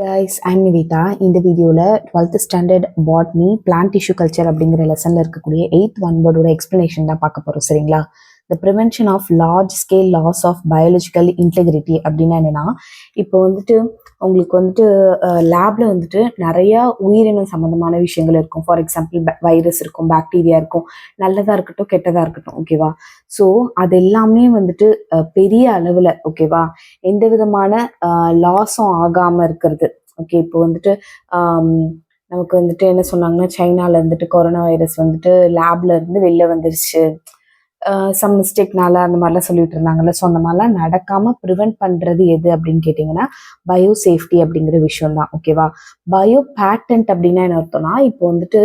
Guys I'm Nivitha. இந்த வீடியோவில் 12th standard botany plant tissue culture அப்படிங்கிற லெசனில் இருக்கக்கூடிய 8th ஒன் வேர்டோட எக்ஸ்ப்ளனேஷன் தான் பார்க்க போகிறோம். சரிங்களா? The prevention of large scale loss of biological integrity அப்படின்னா என்னென்னா, இப்போ வந்துட்டு உங்களுக்கு வந்துட்டு லேபில் வந்துட்டு நிறையா உயிரினம் சம்மந்தமான விஷயங்கள் இருக்கும். ஃபார் எக்ஸாம்பிள் வைரஸ் இருக்கும், பாக்டீரியா இருக்கும், நல்லதாக இருக்கட்டும் கெட்டதாக இருக்கட்டும். ஓகேவா? ஸோ அது எல்லாமே வந்துட்டு பெரிய அளவில் ஓகேவா எந்த விதமான லாஸும் ஆகாமல் இருக்கிறது. ஓகே, இப்போ வந்துட்டு நமக்கு வந்துட்டு என்ன சொன்னாங்கன்னா, சைனால இருந்துட்டு கொரோனா வைரஸ் வந்துட்டு லேப்ல இருந்து வெளில வந்துருச்சு, சம் மிஸ்டேக்னால அந்த மாதிரிலாம் சொல்லிட்டு இருந்தாங்கல்ல. ஸோ அந்த மாதிரிலாம் நடக்காமல் ப்ரிவெண்ட் பண்ணுறது எது அப்படின்னு கேட்டிங்கன்னா, பயோ சேஃப்டி அப்படிங்கிற விஷயம் தான். ஓகேவா? பயோ பேட்டன்ட் அப்படின்னா என்ன அர்த்தம்னா, இப்போ வந்துட்டு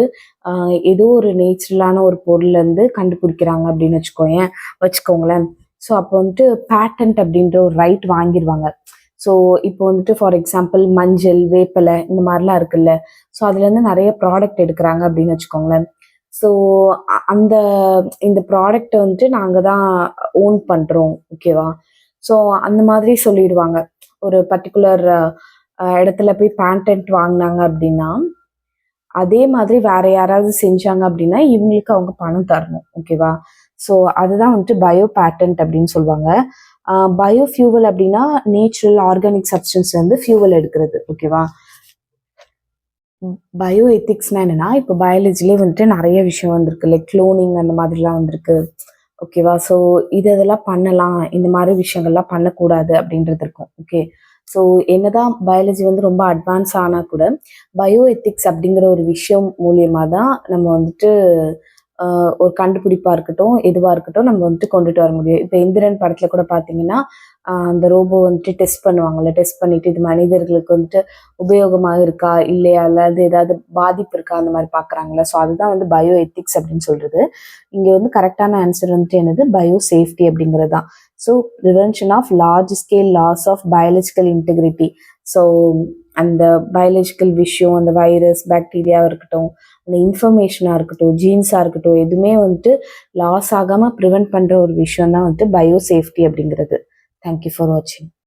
ஏதோ ஒரு நேச்சுரலான ஒரு பொருள்லேருந்து கண்டுபிடிக்கிறாங்க அப்படின்னு வச்சுக்கோங்களேன். ஸோ அப்போ வந்துட்டு பேட்டன்ட் அப்படின்ற ஒரு ரைட் வாங்கிடுவாங்க. ஸோ இப்போ வந்துட்டு ஃபார் எக்ஸாம்பிள் மஞ்சள், வேப்பிலை இந்த மாதிரிலாம் இருக்குல்ல. ஸோ அதுலேருந்து நிறைய ப்ராடக்ட் எடுக்கிறாங்க அப்படின்னு வச்சுக்கோங்களேன். ஸோ அந்த இந்த ப்ராடக்டை வந்துட்டு நாங்கள் தான் ஓன் பண்ணுறோம். ஓகேவா? ஸோ அந்த மாதிரி சொல்லிடுவாங்க. ஒரு பர்டிகுலர் இடத்துல போய் பேட்டன்ட் வாங்கினாங்க அப்படின்னா, அதே மாதிரி வேற யாராவது செஞ்சாங்க அப்படின்னா இவங்களுக்கு அவங்க பணம் தரணும். ஓகேவா? ஸோ அதுதான் வந்துட்டு பயோ பேட்டன்ட் அப்படின்னு சொல்லுவாங்க. பயோ ஃபியூவல் அப்படின்னா நேச்சுரல் ஆர்கானிக் சப்ஸ்டன்ஸ் வந்து ஃபியூவல் எடுக்கிறது. ஓகேவா? பயோ எத்திக்ஸ்னா என்னன்னா, இப்போ பயாலஜிலே வந்துட்டு நிறைய விஷயம் வந்திருக்கு. லைக் குளோனிங் அந்த மாதிரிலாம் வந்திருக்கு. ஓகேவா? ஸோ இதெல்லாம் பண்ணலாம், இந்த மாதிரி விஷயங்கள்லாம் பண்ணக்கூடாது அப்படின்றது இருக்கும். ஓகே, ஸோ என்னதான் பயாலஜி வந்து ரொம்ப அட்வான்ஸ் ஆனால் கூட பயோ எத்திக்ஸ் அப்படிங்கிற ஒரு விஷயம் மூலியமாக தான் நம்ம வந்துட்டு ஒரு கண்டுபிடிப்பாக இருக்கட்டும், எதுவாக இருக்கட்டும் நம்ம வந்துட்டு கொண்டுட்டு வர முடியும். இப்போ எந்திரன் படத்தில் கூட பார்த்தீங்கன்னா, அந்த ரோபோ வந்துட்டு டெஸ்ட் பண்ணுவாங்கல்ல. டெஸ்ட் பண்ணிட்டு இது மனிதர்களுக்கு வந்துட்டு உபயோகமாக இருக்கா இல்லையா, அல்லது ஏதாவது பாதிப்பு இருக்கா அந்த மாதிரி பார்க்குறாங்களா. ஸோ அதுதான் வந்து பயோ எத்திக்ஸ் அப்படின்னு சொல்கிறது. இங்கே வந்து கரெக்டான ஆன்சர் வந்துட்டு என்னது, பயோ சேஃப்டி அப்படிங்கிறது தான். So prevention of large scale loss of biological integrity. So அந்த பயாலஜிக்கல் விஷயம், அந்த வைரஸ் பாக்டீரியாவாக இருக்கட்டும், அந்த இன்ஃபர்மேஷனாக இருக்கட்டும், ஜீன்ஸாக இருக்கட்டும், எதுவுமே வந்துட்டு லாஸ் ஆகாமல் ப்ரிவென்ட் பண்ணுற ஒரு விஷயம் தான் வந்துட்டு பயோ சேஃப்டி அப்படிங்கிறது. தேங்க்யூ ஃபார் வாட்சிங்.